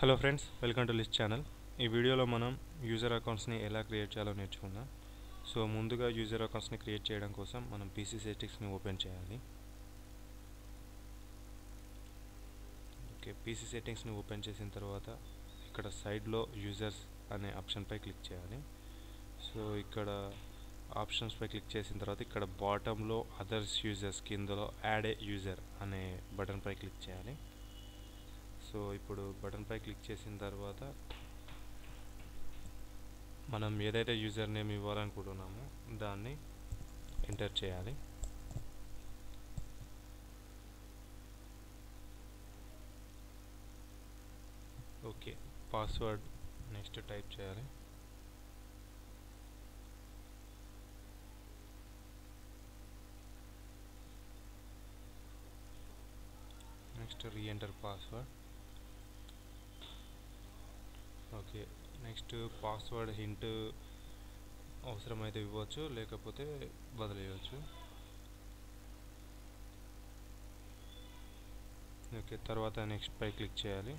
Hello friends, welcome to list channel. ఈ వీడియోలో మనం యూజర్ అకౌంట్స్ని ఎలా క్రియేట్ చేయాలో నేర్చుకుందాం. సో ముందుగా యూజర్ అకౌంట్స్ని క్రియేట్ చేయడం కోసం మనం పీసీ సెట్టింగ్స్ని ఓపెన్ చేయాలి. ఓకే, పీసీ సెట్టింగ్స్ని ఓపెన్ చేసిన తర్వాత ఇక్కడ సైడ్లో యూజర్స్ అనే ఆప్షన్పై క్లిక్ చేయాలి. సో ఇక్కడ ఆప్షన్స్పై క్లిక్ చేసిన తర్వాత ఇక్కడ బాటంలో అదర్స్ యూజర్స్ కిందలో యాడ్ ఏ యూజర్ అనే బటన్పై క్లిక్ చేయాలి. సో ఇప్పుడు బటన్పై క్లిక్ చేసిన తర్వాత మనం ఏదైతే యూజర్ నేమ్ ఇవ్వాలనుకుంటున్నామో దాన్ని ఎంటర్ చేయాలి. ఓకే, పాస్వర్డ్ నెక్స్ట్ టైప్ చేయాలి. Next re-enter password. Okay, next password hint అవసరమైతే ఇవ్వచ్చు, లేకపోతే వదిలేయవచ్చు. ఓకే, తర్వాత నెక్స్ట్ పై క్లిక్ చేయాలి.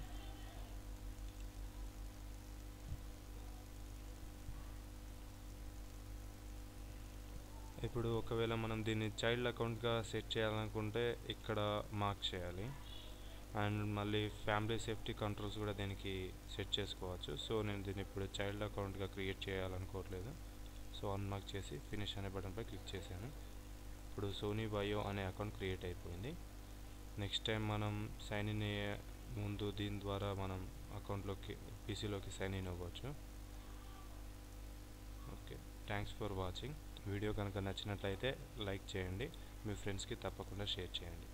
ఇప్పుడు ఒకవేళ మనం దీన్ని చైల్డ్ అకౌంట్గా సెట్ చేయాలనుకుంటే ఇక్కడ మార్క్ చేయాలి. అండ్ మళ్ళీ ఫ్యామిలీ సేఫ్టీ కంట్రోల్స్ కూడా దీనికి సెట్ చేసుకోవచ్చు. సో నేను దీన్ని ఇప్పుడు చైల్డ్ అకౌంట్గా క్రియేట్ చేయాలనుకోవట్లేదు. సో అన్మార్క్ చేసి ఫినిష్ అనే బటన్పై క్లిక్ చేశాను. ఇప్పుడు సోనీ బయో అనే అకౌంట్ క్రియేట్ అయిపోయింది. నెక్స్ట్ టైం మనం సైన్ ఇన్ అయ్యే ముందు దీని ద్వారా మనం అకౌంట్లోకి పీసీలోకి సైన్ ఇన్ అవ్వచ్చు. Okay, thanks for watching. Video కనుక నచ్చినట్లయితే లైక్ చేయండి, మీ ఫ్రెండ్స్కి తప్పకుండా షేర్ చేయండి.